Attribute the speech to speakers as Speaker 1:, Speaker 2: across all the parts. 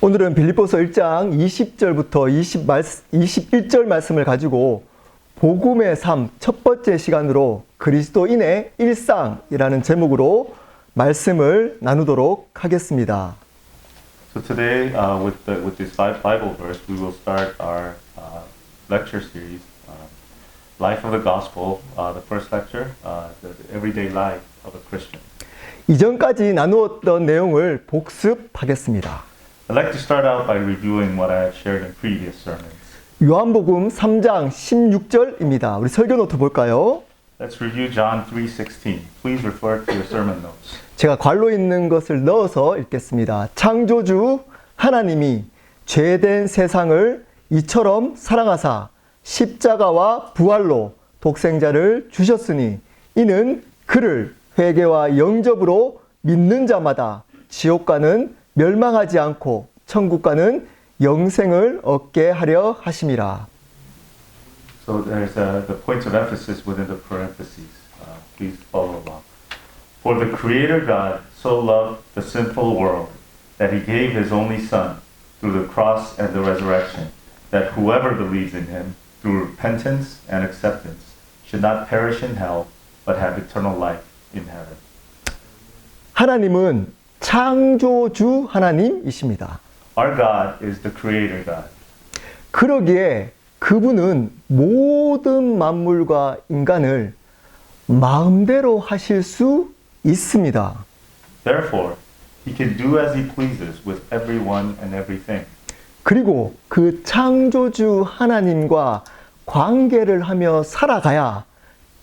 Speaker 1: 오늘은 빌립보서 1장 20절부터 21절 말씀을 가지고 복음의 삶 첫 번째 시간으로 그리스도인의 일상이라는 제목으로 말씀을 나누도록 하겠습니다.
Speaker 2: So today, with this Bible verse, we will start our lecture series, Life of the Gospel. The first lecture, the everyday life of a Christian.
Speaker 1: 이전까지 나누었던 내용을 복습하겠습니다.
Speaker 2: I'd like to start out by reviewing what I have shared in previous sermons.
Speaker 1: 요한복음 3장 16절입니다. 우리 설교 노트 볼까요?
Speaker 2: Let's review John 3:16. Please refer to your sermon notes.
Speaker 1: 제가 괄로 있는 것을 넣어서 읽겠습니다. 창조주 하나님이 죄된 세상을 이처럼 사랑하사 십자가와 부활로 독생자를 주셨으니 이는 그를 회개와 영접으로 믿는 자마다 지옥가는 멸망하지 않고 천국가는 영생을 얻게 하려 하심이라.
Speaker 2: So there's the points of emphasis within the parentheses. Please follow along. For the Creator God so loved the sinful world that He gave His only Son through the cross and the resurrection, that whoever believes in Him through repentance and acceptance should not perish in hell, but have eternal life in heaven.
Speaker 1: 하나님은 창조주 하나님이십니다.
Speaker 2: Our God is the Creator God.
Speaker 1: 그러기에 그분은 모든 만물과 인간을 마음대로 하실 수 있습니다.
Speaker 2: Therefore, He can do as He pleases with everyone and everything.
Speaker 1: 그리고 그 창조주 하나님과 관계를 하며 살아가야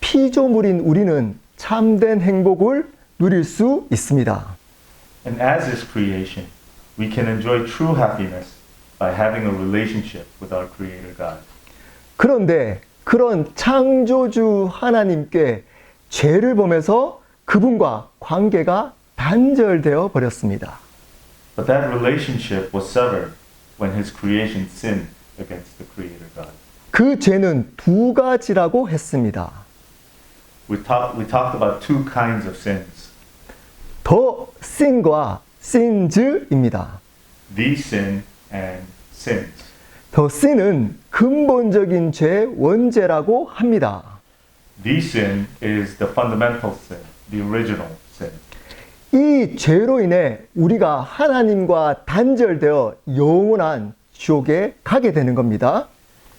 Speaker 1: 피조물인 우리는 참된 행복을 누릴 수 있습니다.
Speaker 2: And as His creation, we can enjoy true happiness by having a relationship with our Creator God.
Speaker 1: 그런데 그런 창조주 하나님께 죄를 범해서 그분과 관계가 단절되어 버렸습니다.
Speaker 2: But that relationship was severed when His creation sinned against the Creator God.
Speaker 1: 그 죄는 두 가지라고 했습니다.
Speaker 2: We talked about two kinds of sins.
Speaker 1: 더 sin과 sins입니다.
Speaker 2: The sin and sins.
Speaker 1: 더 sin은 근본적인 죄 원죄라고 합니다.
Speaker 2: The sin is the fundamental sin, the original sin.
Speaker 1: 이 죄로 인해 우리가 하나님과 단절되어 영원한 지옥에 가게 되는 겁니다.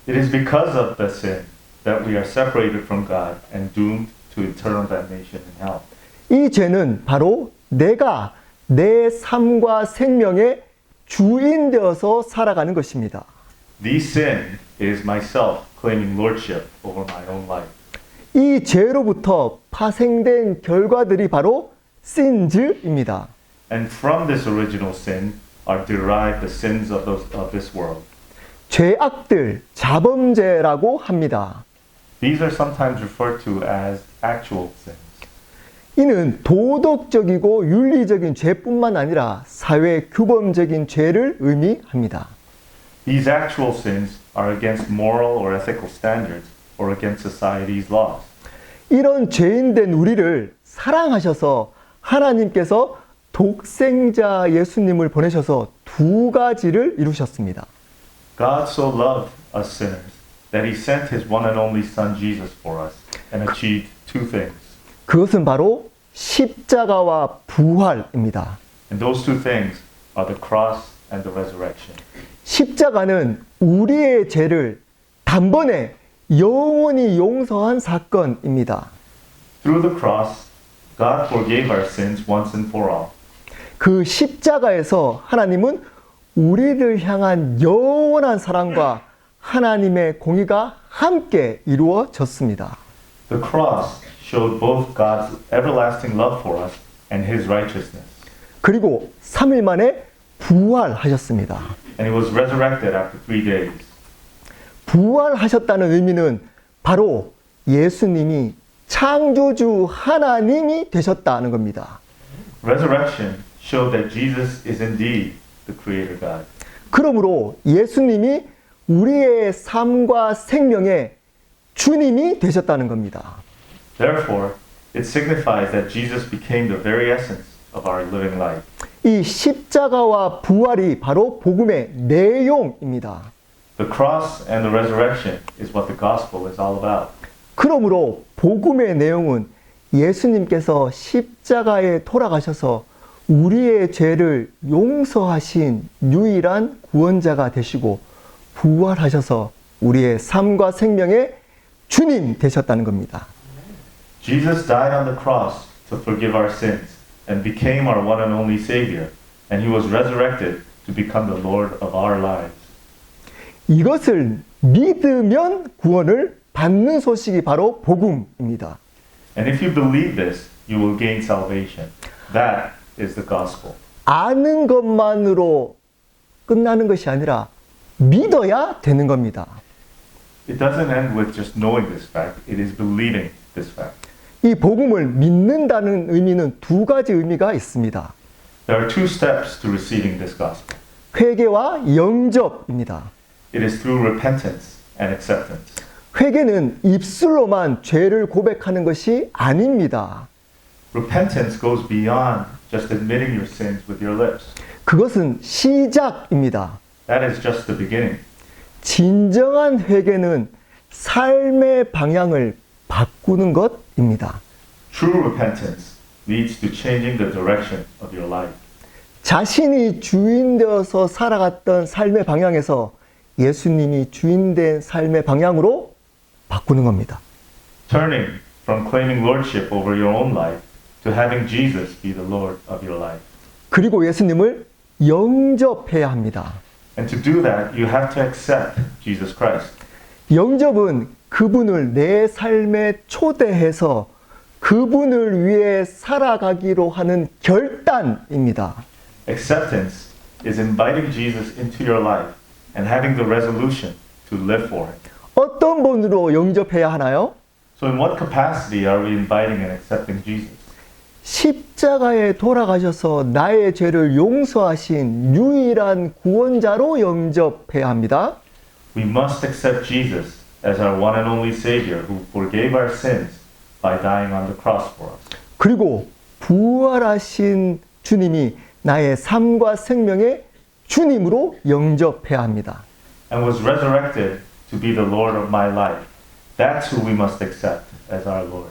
Speaker 2: It is because of the sin that we are separated from God and doomed to eternal damnation in hell.
Speaker 1: 이 죄는 바로 내가 내 삶과 생명의 주인 되어서 살아가는 것입니다.
Speaker 2: The sin is myself claiming lordship over my own life.
Speaker 1: 이 죄로부터 파생된 결과들이 바로 sins입니다.
Speaker 2: And from this original sin are derived the sins of this world.
Speaker 1: 죄악들, 자범죄라고 합니다.
Speaker 2: These are sometimes referred to as actual sins.
Speaker 1: 이는 도덕적이고 윤리적인 죄뿐만 아니라 사회 규범적인 죄를 의미합니다.
Speaker 2: These actual sins are against moral or ethical standards or against society's laws.
Speaker 1: 이런 죄인된 우리를 사랑하셔서 하나님께서 독생자 예수님을 보내셔서 두 가지를 이루셨습니다.
Speaker 2: God so loved us sinners that He sent His one and only Son Jesus for us and achieved two things.
Speaker 1: 그것은 바로 십자가와 부활입니다.
Speaker 2: And those two things are the cross and the resurrection.
Speaker 1: 십자가는 우리의 죄를 단번에 영원히 용서한 사건입니다.
Speaker 2: Through the cross, God forgave our sins once and for all.
Speaker 1: 그 십자가에서 하나님은 우리를 향한 영원한 사랑과 하나님의 공의가 함께 이루어졌습니다.
Speaker 2: The cross showed both God's everlasting love for us and His righteousness.
Speaker 1: 그리고 3일 만에 부활하셨습니다.
Speaker 2: And He was resurrected after 3 days.
Speaker 1: 부활하셨다는 의미는 바로 예수님이 창조주 하나님이 되셨다는 겁니다.
Speaker 2: Resurrection showed that Jesus is indeed the Creator God.
Speaker 1: 그러므로 예수님이 우리의 삶과 생명의 주님이 되셨다는 겁니다.
Speaker 2: Therefore, it signifies that Jesus became the very essence of our living life.
Speaker 1: 이 십자가와 부활이 바로 복음의 내용입니다.
Speaker 2: The cross and the resurrection is what the gospel is all about.
Speaker 1: 그러므로 복음의 내용은 예수님께서 십자가에 돌아가셔서 우리의 죄를 용서하신 유일한 구원자가 되시고 부활하셔서 우리의 삶과 생명의 주님 되셨다는 겁니다.
Speaker 2: Jesus died on the cross to forgive our sins and became our one and only Savior, and He was resurrected to become the Lord of our lives.
Speaker 1: 이것을 믿으면 구원을 받는 소식이 바로 복음입니다.
Speaker 2: And if you believe this, you will gain salvation. That is the gospel.
Speaker 1: 아는 것만으로 끝나는 것이 아니라 믿어야 되는 겁니다.
Speaker 2: It doesn't end with just knowing this fact, it is believing this fact.
Speaker 1: 이 복음을 믿는다는 의미는 두 가지 의미가 있습니다.
Speaker 2: There are two steps to receiving this gospel.
Speaker 1: 회개와 영접입니다.
Speaker 2: It is through repentance and acceptance.
Speaker 1: 회개는 입술로만 죄를 고백하는 것이 아닙니다.
Speaker 2: Repentance goes beyond just admitting your sins with your lips.
Speaker 1: 그것은 시작입니다.
Speaker 2: That is just the beginning.
Speaker 1: 진정한 회개는 삶의 방향을 바꾸는 것입니다.
Speaker 2: True repentance leads to changing the direction of your life.
Speaker 1: 자신이 주인 되어서 살아갔던 삶의 방향에서 예수님이 주인 된 삶의 방향으로 바꾸는 겁니다.
Speaker 2: Turning from claiming lordship over your own life to having Jesus be the Lord of your life.
Speaker 1: 그리고 예수님을 영접해야 합니다.
Speaker 2: And to do that, you have to accept Jesus Christ.
Speaker 1: 영접은 그분을 내 삶에 초대해서 그분을 위해 살아가기로 하는 결단입니다.
Speaker 2: Acceptance is inviting Jesus into your life and having the resolution to live for Him.
Speaker 1: 어떤 분으로 영접해야 하나요?
Speaker 2: So in what capacity are we inviting and accepting Jesus?
Speaker 1: 십자가에 돌아가셔서 나의 죄를 용서하신 유일한 구원자로 영접해야 합니다.
Speaker 2: We must accept Jesus as our one and only Savior who forgave our sins by dying on the cross for us.
Speaker 1: 그리고 부활하신 주님이 나의 삶과 생명의 주님으로 영접해야 합니다.
Speaker 2: And was resurrected to be the Lord of my life. That's who we must accept as our Lord.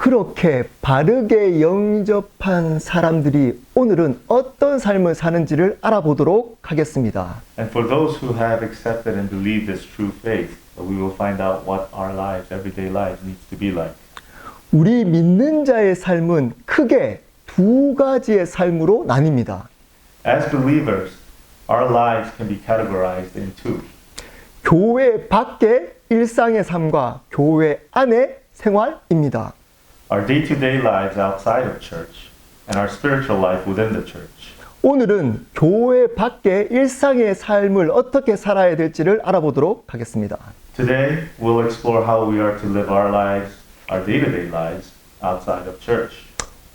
Speaker 1: 그렇게 바르게 영접한 사람들이 오늘은 어떤 삶을 사는지를 알아보도록 하겠습니다.
Speaker 2: And for those who have accepted and believed this true faith, we will find out what our lives, everyday lives, needs to be like.
Speaker 1: 우리 믿는 자의 삶은 크게 두 가지의 삶으로 나뉩니다.
Speaker 2: As believers, our lives can be categorized in two.
Speaker 1: 교회 밖의 일상의 삶과 교회 안의 생활입니다.
Speaker 2: Our day-to-day lives outside of church and our spiritual life within the church.
Speaker 1: 오늘은 교회 밖의 일상의 삶을 어떻게 살아야 될지를 알아보도록 하겠습니다.
Speaker 2: Today, we'll explore how we are to live our lives, our day-to-day lives, outside of church.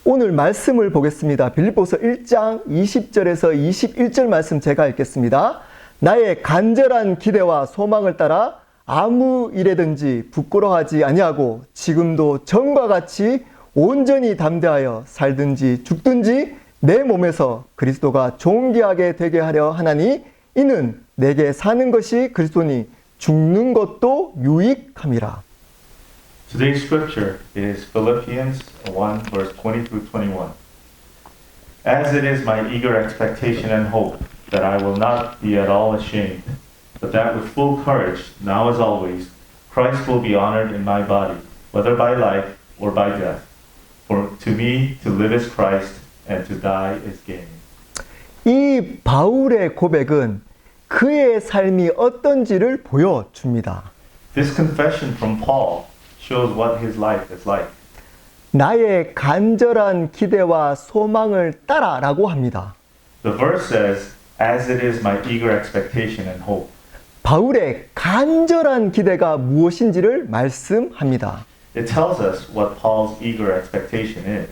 Speaker 1: 오늘 말씀을 보겠습니다. 빌립보서 1장 20절에서 21절 말씀 제가 읽겠습니다. 나의 간절한 기대와 소망을 따라 아무 일에든지 부끄러워하지 아니하고 지금도 전과 같이 온전히 담대하여 살든지 죽든지 내 몸에서 그리스도가 존귀하게 되게 하려 하나니 이는 내게 사는 것이 그리스도니 죽는 것도 유익함이라.
Speaker 2: Today's scripture is Philippians 1 verse 20 through 21. As it is my eager expectation and hope that I will not be at all ashamed, but that with full courage, now as always, Christ will be honored in my body, whether by life or by death. For to me to live is Christ, and to die is gain.
Speaker 1: 이 바울의 고백은 그의 삶이 어떤지를 보여줍니다.
Speaker 2: This confession from Paul shows what his life is like.
Speaker 1: 나의 간절한 기대와 소망을 따라라고 합니다.
Speaker 2: The verse says, as it is my eager expectation and hope.
Speaker 1: 바울의 간절한 기대가 무엇인지를 말씀합니다.
Speaker 2: It tells us what Paul's eager expectation is.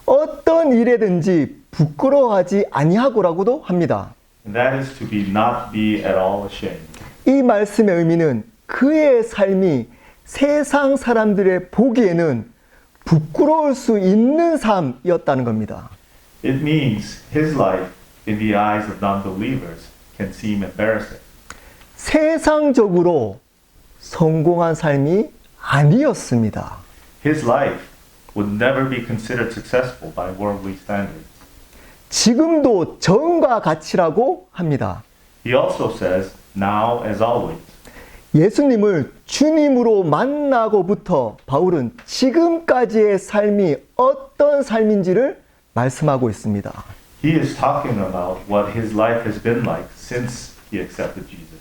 Speaker 1: 어떤 일에든지 부끄러워하지 아니하고라고도 합니다.
Speaker 2: And that is to be not be at all ashamed.
Speaker 1: 이 말씀의 의미는 그의 삶이 세상 사람들의 보기에는 부끄러울 수 있는 삶이었다는 겁니다.
Speaker 2: It means his life in the eyes of non-believers can seem embarrassing.
Speaker 1: 세상적으로 성공한 삶이 아니었습니다.
Speaker 2: His life would never be considered successful by worldly standards.
Speaker 1: 지금도 전과 같이라고 합니다.
Speaker 2: He also says, now as always.
Speaker 1: 예수님을 주님으로 만나고부터 바울은 지금까지의 삶이 어떤 삶인지를 말씀하고 있습니다.
Speaker 2: He is talking about what his life has been like since he accepted Jesus.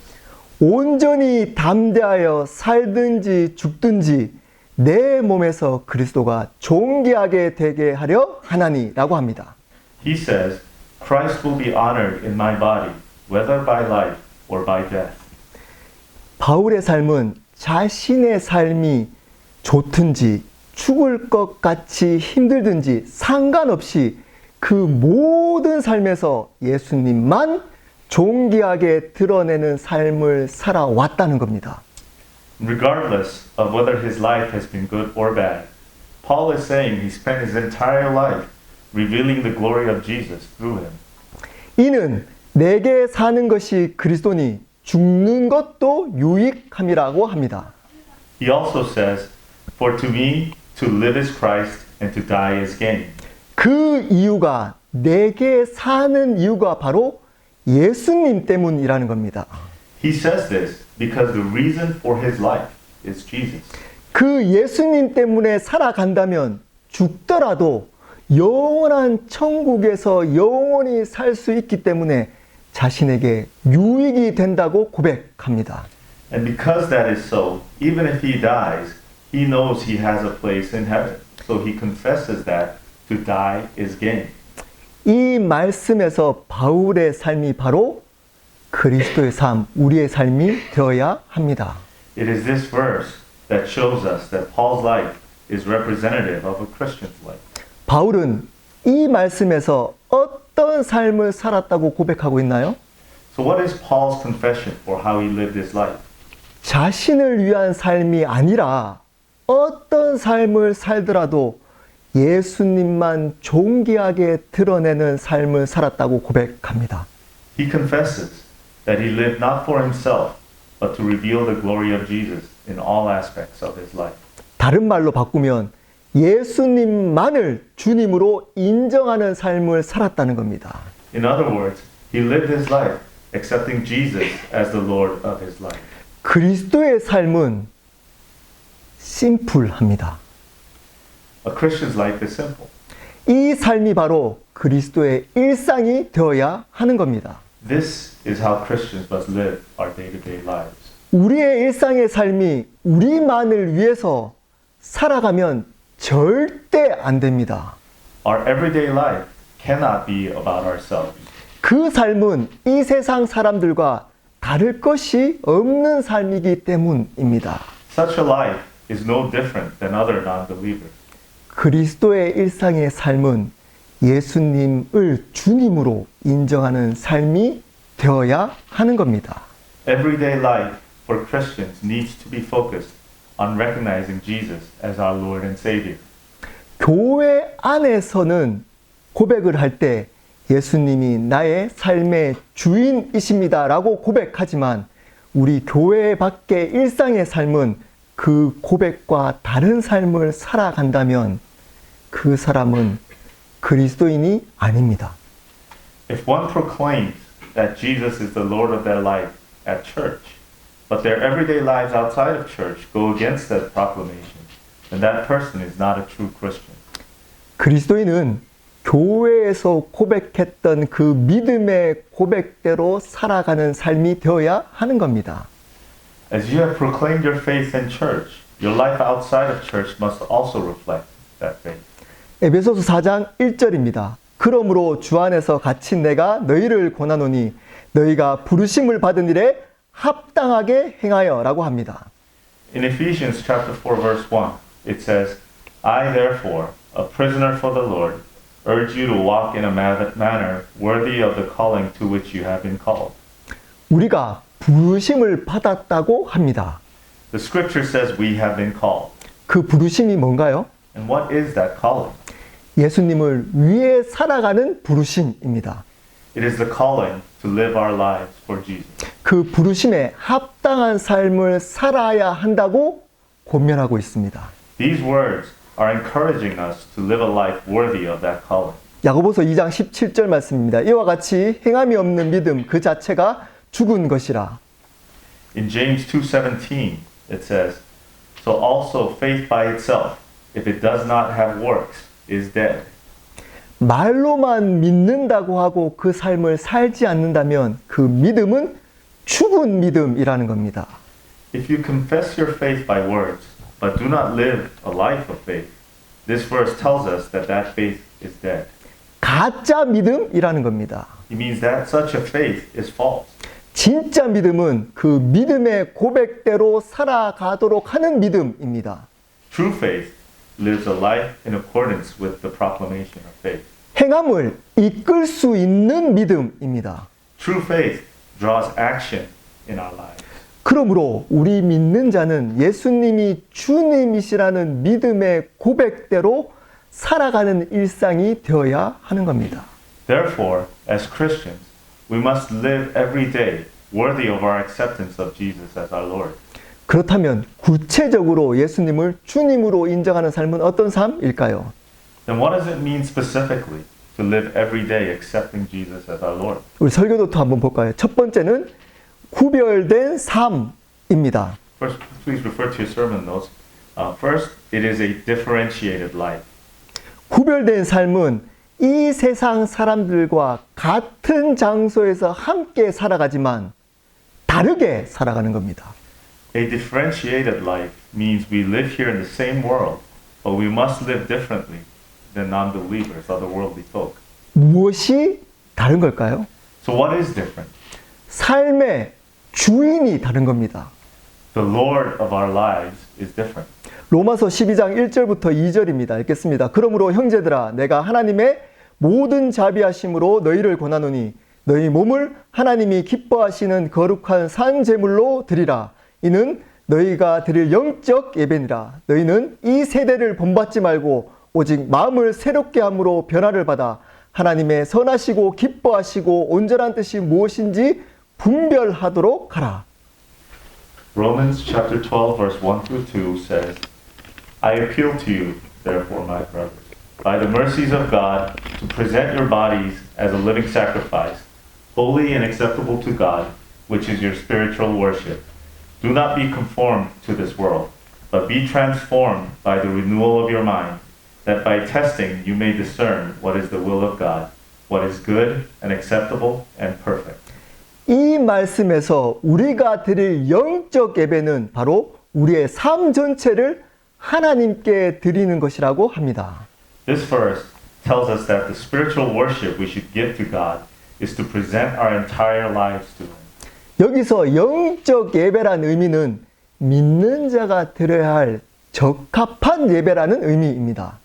Speaker 1: 온전히 담대하여 살든지 죽든지 내 몸에서 그리스도가 존귀하게 되게 하려 하나니라고 합니다.
Speaker 2: He says, Christ will be honored in my body, whether by life or by death.
Speaker 1: 바울의 삶은 자신의 삶이 좋든지 죽을 것 같이 힘들든지 상관없이 그 모든 삶에서 예수님만 존귀하게 드러내는 삶을 살아왔다는 겁니다.
Speaker 2: Regardless of whether his life has been good or bad, Paul is saying he spent his entire life revealing the glory of Jesus through him.
Speaker 1: 이는 내게 사는 것이 그리스도니 죽는 것도 유익함이라고 합니다.
Speaker 2: He also says, For to me to live is Christ and to die is gain.
Speaker 1: 그 이유가 내게 사는 이유가 바로 예수님 때문이라는 겁니다.
Speaker 2: He says this because the reason for his life is Jesus.
Speaker 1: 그 예수님 때문에 살아간다면 죽더라도 영원한 천국에서 영원히 살 수 있기 때문에 자신에게 유익이 된다고 고백합니다.
Speaker 2: And because that is so, even if he dies, he knows he has a place in heaven. So he confesses that to die is gain.
Speaker 1: 이 말씀에서 바울의 삶이 바로 그리스도의 삶, 우리의 삶이 되어야 합니다.
Speaker 2: It is this verse that shows us that Paul's life is representative of a Christian's life.
Speaker 1: 바울은 이 말씀에서 어떤 삶을 살았다고 고백하고 있나요?
Speaker 2: So what is Paul's confession for how he lived his life?
Speaker 1: 자신을 위한 삶이 아니라 어떤 삶을 살더라도 예수님만 존귀하게 드러내는 삶을 살았다고 고백합니다.
Speaker 2: He confesses that he lived not for himself, but to reveal the glory of Jesus in all aspects of his life.
Speaker 1: 다른 말로 바꾸면 예수님만을 주님으로 인정하는 삶을 살았다는 겁니다.
Speaker 2: In other words, he lived his life accepting Jesus as the Lord of his life.
Speaker 1: 그리스도의 삶은 심플합니다.
Speaker 2: A Christian's life is simple.
Speaker 1: 이 삶이 바로 그리스도의 일상이 되어야 하는 겁니다.
Speaker 2: This is how Christians must live our day-to-day lives.
Speaker 1: 우리의 일상의 삶이 우리만을 위해서 살아가면 절대 안 됩니다.
Speaker 2: Our everyday life cannot be about ourselves.
Speaker 1: 그 삶은 이 세상 사람들과 다를 것이 없는 삶이기 때문입니다.
Speaker 2: Such a life is no different than other non-believers.
Speaker 1: 그리스도의 일상의 삶은 예수님을 주님으로 인정하는 삶이 되어야 하는 겁니다.
Speaker 2: Everyday life for Christians needs to be focused on recognizing Jesus as our Lord and Savior.
Speaker 1: 교회 안에서는 고백을 할 때 예수님이 나의 삶의 주인이십니다 라고 고백하지만 우리 교회 밖의 일상의 삶은 그 고백과 다른 삶을 살아간다면 그 사람은 그리스도인이 아닙니다.
Speaker 2: If one proclaims that Jesus is the Lord of their life at church, but their everyday lives outside of church go against that proclamation, then that person is not a true Christian.
Speaker 1: 그리스도인은 교회에서 고백했던 그 믿음의 고백대로 살아가는 삶이 되어야 하는 겁니다.
Speaker 2: As you have proclaimed your faith in church, your life outside of church must also reflect that faith.
Speaker 1: 에베소서 4장 1절입니다. 그러므로 주 안에서 갇힌 내가 너희를 권하노니 너희가 부르심을 받은 일에 합당하게 행하여라고 합니다.
Speaker 2: In Ephesians chapter 4 verse 1, it says, I therefore, a prisoner for the Lord, urge you to walk in a manner worthy of the calling to which you have been called.
Speaker 1: 우리가 부르심을 받았다고 합니다.
Speaker 2: The scripture says we have been called.
Speaker 1: 그 부르심이 뭔가요?
Speaker 2: And what is that calling?
Speaker 1: 예수님을 위해 살아가는 부르심입니다.
Speaker 2: It is the calling to live our lives for Jesus.
Speaker 1: 그 부르심에 합당한 삶을 살아야 한다고 권면하고 있습니다.
Speaker 2: These words are encouraging us to live a life worthy of that calling.
Speaker 1: 야고보서 2장 17절 말씀입니다. 이와 같이 행함이 없는 믿음 그 자체가 죽은 것이라.
Speaker 2: In James 2:17 it says, "So also faith by itself, if it does not have works, is dead."
Speaker 1: 말로만 믿는다고 하고 그 삶을 살지 않는다면 그 믿음은 죽은 믿음이라는 겁니다.
Speaker 2: If you confess your faith by words, but do not live a life of faith, this verse tells us that that faith is dead.
Speaker 1: 가짜 믿음이라는 겁니다.
Speaker 2: It means that such a faith is false.
Speaker 1: 진짜 믿음은 그 믿음의 고백대로 살아가도록 하는 믿음입니다.
Speaker 2: True faith lives a life in accordance with the proclamation of faith.
Speaker 1: 행함을 이끌 수 있는 믿음입니다.
Speaker 2: True faith draws action in our lives.
Speaker 1: 그러므로 우리 믿는 자는 예수님이 주님이시라는 믿음의 고백대로 살아가는 일상이 되어야 하는 겁니다.
Speaker 2: Therefore, as Christians, we must live every day worthy of our acceptance of Jesus as our Lord.
Speaker 1: 그렇다면 구체적으로 예수님을 주님으로 인정하는 삶은 어떤 삶일까요?
Speaker 2: Then what does it mean specifically to live every day accepting Jesus as our Lord?
Speaker 1: 우리 설교도터 한번 볼까요? 첫 번째는 구별된 삶입니다.
Speaker 2: First, please refer to your sermon notes. First, it is a differentiated life.
Speaker 1: 구별된 삶은 이 세상 사람들과 같은 장소에서 함께 살아가지만 다르게 살아가는 겁니다.
Speaker 2: A differentiated life means we live here in the same world, but we must live differently than non-believers, other worldly folk.
Speaker 1: 무엇이 다른 걸까요?
Speaker 2: So what is different?
Speaker 1: 삶의 주인이 다른 겁니다.
Speaker 2: The Lord of our lives is different.
Speaker 1: 로마서 12장 1절부터 2절입니다. 읽겠습니다. 그러므로 형제들아 내가 하나님의 모든 자비하심으로 너희를 권하노니 너희 몸을 하나님이 기뻐하시는 거룩한 산 제물로 드리라. 이는 너희가 드릴 영적 예배니라. 너희는 이 세대를 본받지 말고 오직 마음을 새롭게 함으로 변화를 받아 하나님의 선하시고 기뻐하시고 온전한 뜻이 무엇인지 분별하도록 하라.
Speaker 2: Romans chapter 12 verse 1 through 2 says, I appeal to you, therefore, my brothers, by the mercies of God, to present your bodies as a living sacrifice, holy and acceptable to God, which is your spiritual worship. Do not be conformed to this world, but be transformed by the renewal of your mind, that by testing you may discern what is the will of God, what is good and acceptable and perfect.
Speaker 1: 이 말씀에서 우리가 드릴 영적 예배는 바로 우리의 삶 전체를 하나님께 드리는 것이라고 합니다.
Speaker 2: This verse tells us that the spiritual worship we should give to God is to present our entire lives to Him.
Speaker 1: 여기서 영적 예배란 의미는 믿는 자가 드려야 할 적합한 예배라는 의미입니다.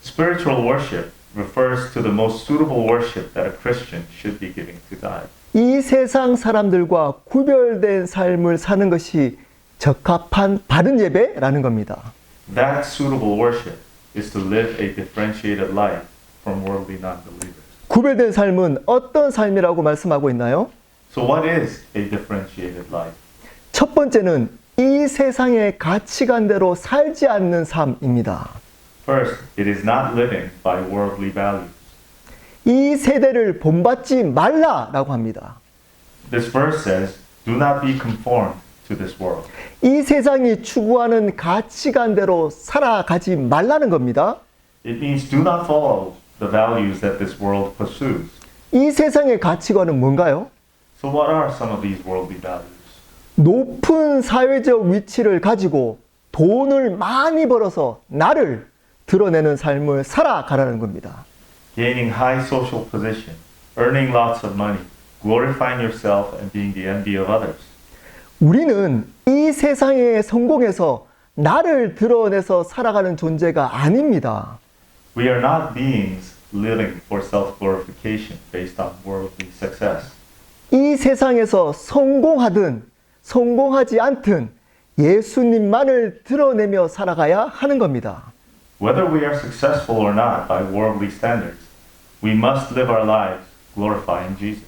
Speaker 2: Spiritual worship refers to the most suitable worship that a Christian should be giving to God.
Speaker 1: 이 세상 사람들과 구별된 삶을 사는 것이 적합한 바른 예배라는 겁니다.
Speaker 2: That suitable worship is to live a differentiated life from worldly non-believers.
Speaker 1: 구별된 삶은 어떤 삶이라고 말씀하고 있나요?
Speaker 2: So what is a differentiated life?
Speaker 1: 첫 번째는 이 세상의 가치관대로 살지 않는 삶입니다.
Speaker 2: First, it is not living by worldly values.
Speaker 1: 이 세대를 본받지 말라라고 합니다.
Speaker 2: This verse says, do not be conformed to this world.
Speaker 1: 이 세상이 추구하는 가치관대로 살아가지 말라는 겁니다.
Speaker 2: It means do not follow the values that this world pursues.
Speaker 1: 이 세상의 가치관은 뭔가요?
Speaker 2: So what are some of these worldly values?
Speaker 1: 높은 사회적 위치를 가지고 돈을 많이 벌어서 나를 드러내는 삶을 살아가라는 겁니다.
Speaker 2: Gaining high social position, earning lots of money, glorifying yourself and being the envy of others.
Speaker 1: 우리는 이 세상의 성공에서 나를 드러내서 살아가는 존재가 아닙니다.
Speaker 2: We are not beings living for self-glorification based on worldly success.
Speaker 1: 이 세상에서 성공하든 성공하지 않든 예수님만을 드러내며 살아가야 하는 겁니다.
Speaker 2: Whether we are successful or not by worldly standards, we must live our lives glorifying Jesus.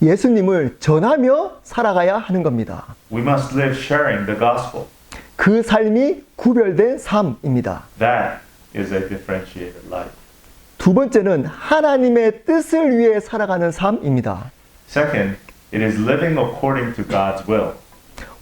Speaker 1: 예수님을 전하며 살아가야 하는 겁니다.
Speaker 2: We must live sharing the gospel.
Speaker 1: 그 삶이 구별된 삶입니다.
Speaker 2: That is a differentiated life.
Speaker 1: 두 번째는 하나님의 뜻을 위해 살아가는 삶입니다.
Speaker 2: Second, it is living according to God's will.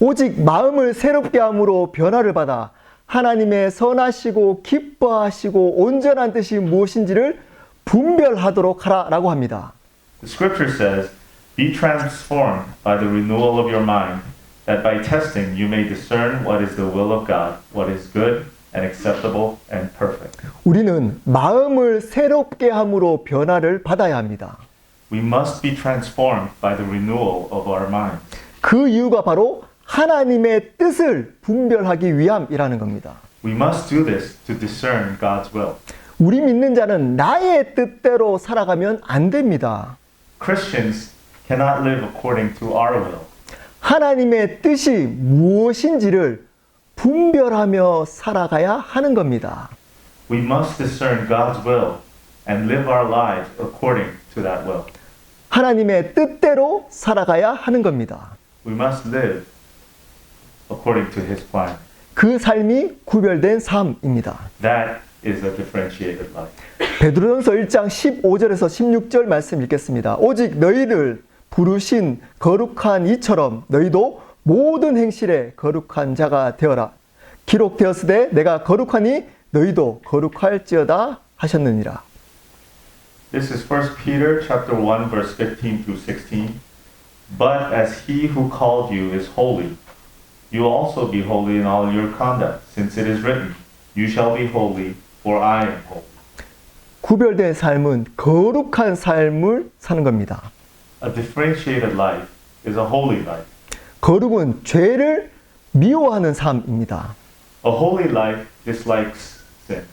Speaker 1: 오직 마음을 새롭게 함으로 변화를 받아 하나님의 선하시고 기뻐하시고 온전한 뜻이 무엇인지를 분별하도록 하라라고 합니다.
Speaker 2: The scripture says, "Be transformed by the renewal of your mind, that by testing you may discern what is the will of God, what is good and acceptable and perfect."
Speaker 1: 우리는 마음을 새롭게 함으로 변화를 받아야 합니다.
Speaker 2: We must be transformed by the renewal of our minds.
Speaker 1: 그 이유가 바로 하나님의 뜻을 분별하기 위함이라는 겁니다.
Speaker 2: We must do this to discern God's will.
Speaker 1: 우리 믿는 자는 나의 뜻대로 살아가면 안 됩니다.
Speaker 2: Christians cannot live according to our will.
Speaker 1: 하나님의 뜻이 무엇인지를 분별하며 살아가야 하는 겁니다.
Speaker 2: We must discern God's will and live our lives according to that will.
Speaker 1: 하나님의 뜻대로 살아가야 하는 겁니다.
Speaker 2: We must live according to His plan.
Speaker 1: 그 삶이 구별된 삶입니다.
Speaker 2: That is a differentiated life.
Speaker 1: 베드로전서 1장 15절에서 16절 말씀 읽겠습니다. 오직 너희를 부르신 거룩한 이처럼 너희도 모든 행실에 거룩한 자가 되어라. 기록되었으되 내가 거룩하니 너희도 거룩할지어다 하셨느니라.
Speaker 2: This is 1 Peter chapter 1 verse 15 through 16. But as he who called you is holy, you also be holy in all your conduct, since it is written, you shall be holy, for I am holy.
Speaker 1: 구별된 삶은 거룩한 삶을 사는 겁니다.
Speaker 2: A differentiated life is a holy life.
Speaker 1: 거룩은 죄를 미워하는 삶입니다.
Speaker 2: A holy life dislikes sin.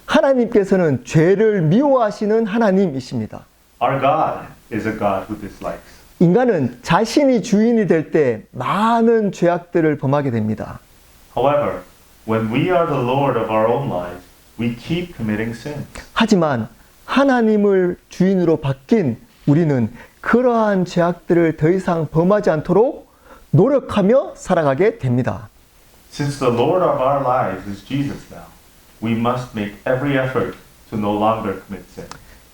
Speaker 1: 하나님께서는 죄를 미워하시는 하나님이십니다.
Speaker 2: Our God is a God who dislikes.
Speaker 1: 인간은 자신이 주인이 될 때 많은 죄악들을 범하게 됩니다.
Speaker 2: However, when we are the Lord of our own lives, we keep committing sin.
Speaker 1: 하지만 하나님을 주인으로 바뀐 우리는 그러한 죄악들을 더 이상 범하지 않도록 노력하며 살아가게 됩니다.
Speaker 2: Since the Lord of our lives is Jesus now, we must make every effort to no longer commit sin.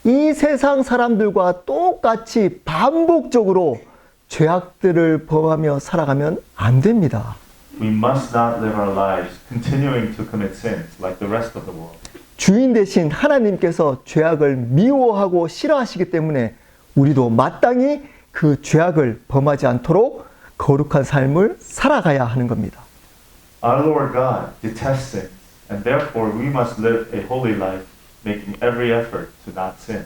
Speaker 1: 이 세상 사람들과 똑같이 반복적으로 죄악들을 범하며 살아가면 안 됩니다.
Speaker 2: We must not live our lives continuing to commit sins like the rest of the world.
Speaker 1: 주인 대신 하나님께서 죄악을 미워하고 싫어하시기 때문에 우리도 마땅히 그 죄악을 범하지 않도록 거룩한 삶을 살아가야 하는 겁니다.
Speaker 2: Our Lord God detests sin, and therefore we must live a holy life, making every effort to not sin.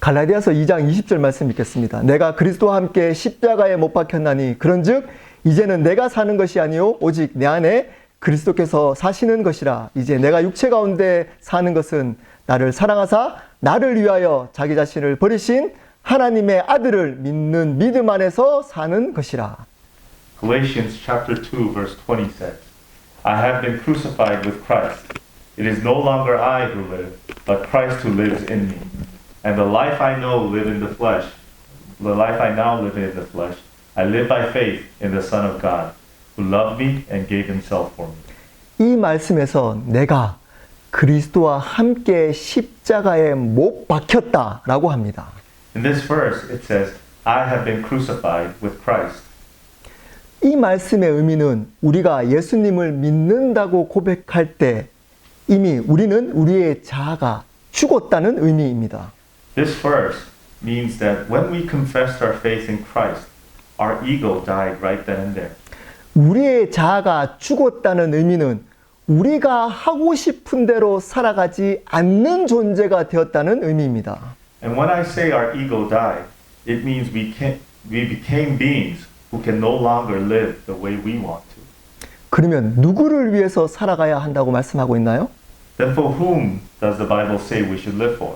Speaker 1: 갈라디아서 2장 20절 말씀 읽겠습니다. 내가 그리스도와 함께 십자가에 못 박혔나니 그런즉 이제는 내가 사는 것이 아니요 오직 내 안에 그리스도께서 사시는 것이라. 이제 내가 육체 가운데 사는 것은 나를 사랑하사 나를 위하여 자기 자신을 버리신 하나님의 아들을 믿는 믿음 안에서 사는 것이라.
Speaker 2: Galatians chapter 2 verse 20 says, I have been crucified with Christ. It is no longer I who live, but Christ who lives in me. And the life I now live in the flesh, I live by faith in the Son of God, who loved me and gave himself for me.
Speaker 1: 이 말씀에서 내가 그리스도와 함께 십자가에 못 박혔다라고 합니다.
Speaker 2: In this verse it says, I have been crucified with Christ.
Speaker 1: 이 말씀의 의미는 우리가 예수님을 믿는다고 고백할 때 이미 우리는 우리의 자아가 죽었다는 의미입니다.
Speaker 2: This verse means that when we confessed our faith in Christ, our ego died right then and there.
Speaker 1: 우리의 자아가 죽었다는 의미는 우리가 하고 싶은 대로 살아가지 않는 존재가 되었다는 의미입니다.
Speaker 2: And when I say our ego died, it means we became beings who can no longer live the way we want to.
Speaker 1: 그러면 누구를 위해서 살아가야 한다고 말씀하고 있나요?
Speaker 2: Then for whom does the Bible say we should live for?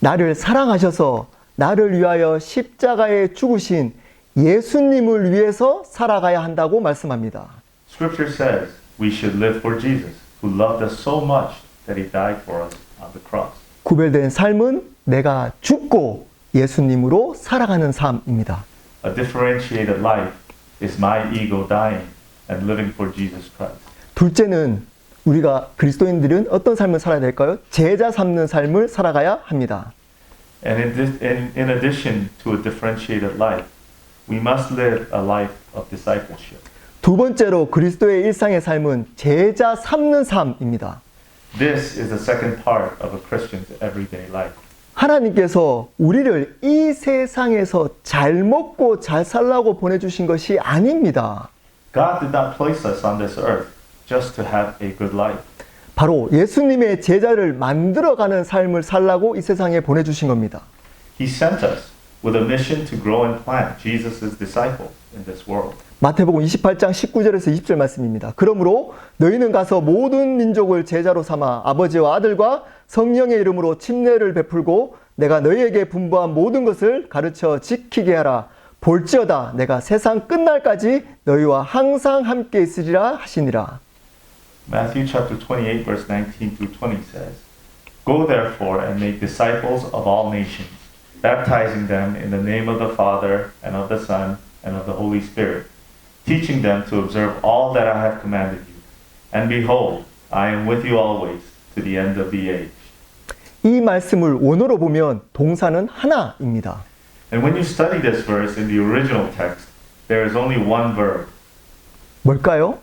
Speaker 1: 나를 사랑하셔서 나를 위하여 십자가에 죽으신 예수님을 위해서 살아가야 한다고 말씀합니다.
Speaker 2: Scripture says we should live for Jesus, who loved us so much that He died for us on the cross.
Speaker 1: 구별된 삶은 내가 죽고 예수님으로 살아가는 삶입니다.
Speaker 2: A differentiated life is my ego dying and living for Jesus Christ.
Speaker 1: 둘째는 우리가 그리스도인들은 어떤 삶을 살아야 될까요? 제자 삼는 삶을 살아가야 합니다.
Speaker 2: And in addition to a differentiated life, we must live a life of discipleship.
Speaker 1: 두 번째로 그리스도의 일상의 삶은 제자 삼는 삶입니다.
Speaker 2: This is the second part of a Christian's everyday life.
Speaker 1: 하나님께서 우리를 이 세상에서 잘 먹고 잘 살라고 보내주신 것이 아닙니다.
Speaker 2: God did not place us on this earth just to have a good life.
Speaker 1: 바로 예수님의 제자를 만들어가는 삶을 살라고 이 세상에 보내주신 겁니다.
Speaker 2: He sent us with a mission to grow and plant Jesus' disciples in this world.
Speaker 1: 마태복음 28장 19절에서 20절 말씀입니다. 그러므로 너희는 가서 모든 민족을 제자로 삼아 아버지와 아들과 성령의 이름으로 침례를 베풀고 내가 너희에게 분부한 모든 것을 가르쳐 지키게 하라. 볼지어다 내가 세상 끝날까지 너희와 항상 함께 있으리라 하시니라.
Speaker 2: Matthew chapter 28 verse 19 through 20 says, Go therefore and make disciples of all nations, baptizing them in the name of the Father and of the Son and of the Holy Spirit, teaching them to observe all that I have commanded you. And behold, I am with you always to the end of the age.
Speaker 1: 이 말씀을 원어로 보면 동사는 하나입니다.
Speaker 2: And when you study this verse in the original text, there is only one verb.
Speaker 1: 뭘까요?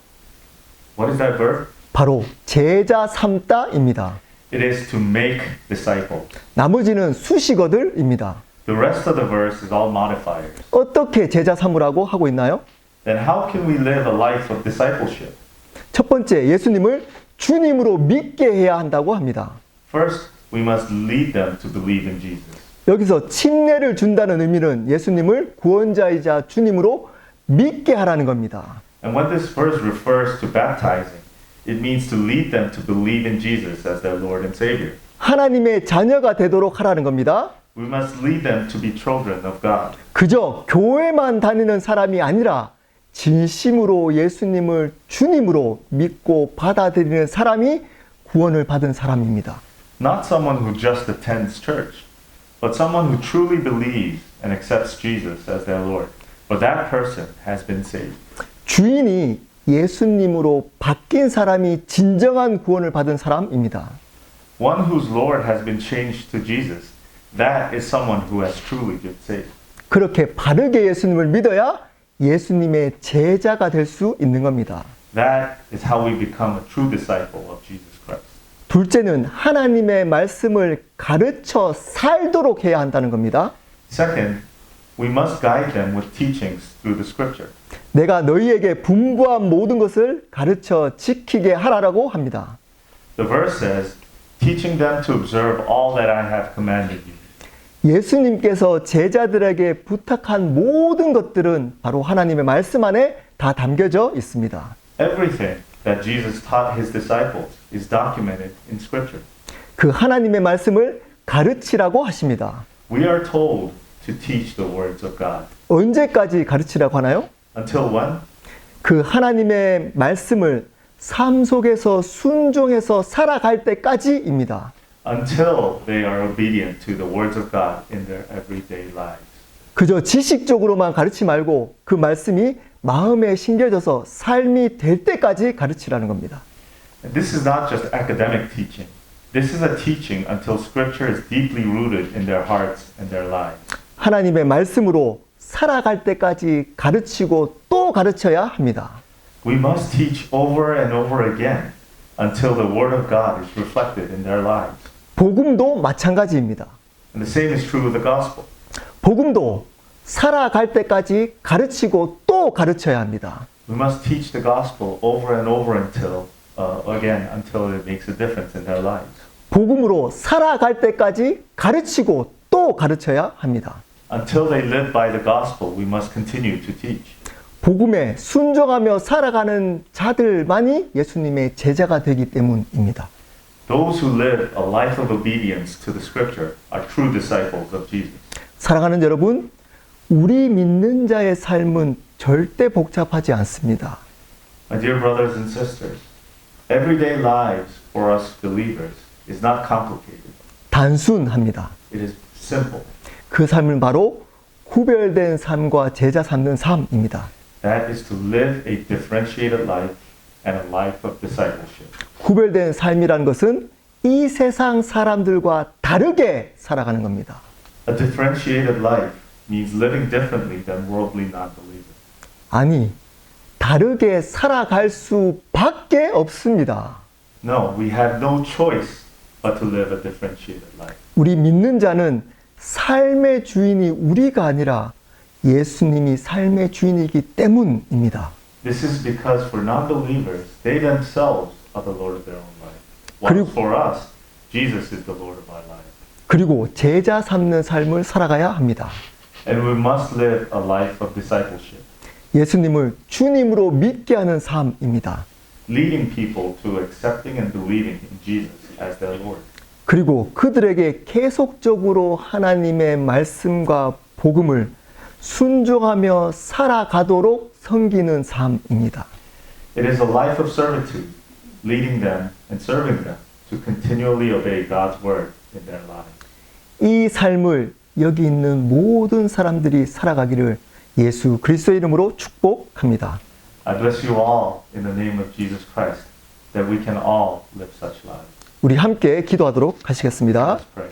Speaker 2: What is that verb?
Speaker 1: 바로 제자 삼다입니다.
Speaker 2: It is to make disciples.
Speaker 1: 나머지는 수식어들입니다.
Speaker 2: The rest of the verse is all modifiers.
Speaker 1: 어떻게 제자 삼으라고 하고 있나요?
Speaker 2: Then how can we live a life of discipleship?
Speaker 1: 첫 번째, 예수님을 주님으로 믿게 해야 한다고 합니다.
Speaker 2: First, we must lead them to believe in Jesus.
Speaker 1: 여기서 침례를 준다는 의미는 예수님을 구원자이자 주님으로 믿게 하라는 겁니다.
Speaker 2: And when this verse refers to baptizing, it means to lead them to believe in Jesus as their Lord and Savior.
Speaker 1: 하나님의 자녀가 되도록 하라는 겁니다.
Speaker 2: We must lead them to be children of God.
Speaker 1: 그저 교회만 다니는 사람이 아니라 진심으로 예수님을 주님으로 믿고 받아들이는 사람이 구원을 받은 사람입니다.
Speaker 2: Not someone who just attends church, but someone who truly believes and accepts Jesus as their Lord. For that person has been saved.
Speaker 1: 주인이 예수님으로 바뀐 사람이 진정한 구원을 받은 사람입니다.
Speaker 2: One whose Lord has been changed to Jesus, that is someone who has truly been saved.
Speaker 1: 그렇게 바르게 예수님을 믿어야 예수님의 제자가 될 수 있는 겁니다.
Speaker 2: That is how we become a true disciple of Jesus Christ.
Speaker 1: 둘째는 하나님의 말씀을 가르쳐 살도록 해야 한다는 겁니다.
Speaker 2: Second, we must guide them with teachings through the scripture.
Speaker 1: 내가 너희에게 분부한 모든 것을 가르쳐 지키게 하라라고 합니다.
Speaker 2: The verse says, teaching them to observe all that I have commanded you.
Speaker 1: 예수님께서 제자들에게 부탁한 모든 것들은 바로 하나님의 말씀 안에 다 담겨져 있습니다.
Speaker 2: Everything that Jesus taught his disciples is documented in scripture.
Speaker 1: 그 하나님의 말씀을 가르치라고 하십니다.
Speaker 2: We are told to teach the words of God.
Speaker 1: 언제까지 가르치라고 하나요?
Speaker 2: Until when?
Speaker 1: 그 하나님의 말씀을 삶 속에서 순종해서 살아갈 때까지입니다.
Speaker 2: Until they are obedient to the words of God in their everyday lives.
Speaker 1: 그저 지식적으로만 가르치지 말고 그 말씀이 마음에 심겨져서 삶이 될 때까지 가르치라는 겁니다.
Speaker 2: And this is not just academic teaching. This is a teaching until scripture is deeply rooted in their hearts and their lives.
Speaker 1: 하나님의 말씀으로 살아갈 때까지 가르치고 또 가르쳐야 합니다.
Speaker 2: We must teach over and over again until the word of God is reflected in their lives.
Speaker 1: 복음도 마찬가지입니다.
Speaker 2: And the same is true with the gospel.
Speaker 1: 복음도 살아갈 때까지 가르치고 또 가르쳐야 합니다.
Speaker 2: We must teach the gospel over and over until it makes a difference in their lives.
Speaker 1: 복음으로 살아갈 때까지 가르치고 또 가르쳐야 합니다.
Speaker 2: Until they live by the gospel, we must continue to teach.
Speaker 1: 복음에 순종하며 살아가는 자들만이 예수님의 제자가 되기 때문입니다.
Speaker 2: Those who live a life of obedience to the scripture are true disciples of Jesus.
Speaker 1: 사랑하는 여러분, 우리 믿는 자의 삶은 절대 복잡하지 않습니다.
Speaker 2: My dear brothers and sisters, everyday lives for us believers is not complicated.
Speaker 1: 단순합니다.
Speaker 2: It is simple.
Speaker 1: 그 삶은 바로 구별된 삶과 제자 삼는 삶입니다.
Speaker 2: That is to live a differentiated life and a life of discipleship.
Speaker 1: 구별된 삶이라는 것은 이 세상 사람들과 다르게 살아가는 겁니다.
Speaker 2: A differentiated life means living differently than worldly non-believers.
Speaker 1: 아니, 다르게 살아갈 수밖에 없습니다.
Speaker 2: No, we have no choice but to live a differentiated life.
Speaker 1: 우리 믿는 자는 삶의 주인이 우리가 아니라 예수님이 삶의 주인이기 때문입니다.
Speaker 2: This is because for non-believers, they themselves are the Lord of their own life. While
Speaker 1: 그리고-
Speaker 2: for us, Jesus is the Lord of our life.
Speaker 1: 그리고 제자 삼는 삶을 살아가야 합니다.
Speaker 2: And we must live a life of discipleship,
Speaker 1: 예수님을 주님으로 믿게 하는 삶입니다.
Speaker 2: leading people to accepting and believing in Jesus as their Lord.
Speaker 1: 그리고 그들에게 계속적으로 하나님의 말씀과 복음을 순종하며 살아가도록 섬기는 삶입니다.
Speaker 2: It is a life of servitude, leading them and serving them to continually obey God's word in their lives.
Speaker 1: 이 삶을 여기 있는 모든 사람들이 살아가기를 예수 그리스도의 이름으로 축복합니다.
Speaker 2: I bless you all in the name of Jesus Christ, that we can all live such lives.
Speaker 1: 우리 함께 기도하도록 하시겠습니다.
Speaker 2: Let's pray.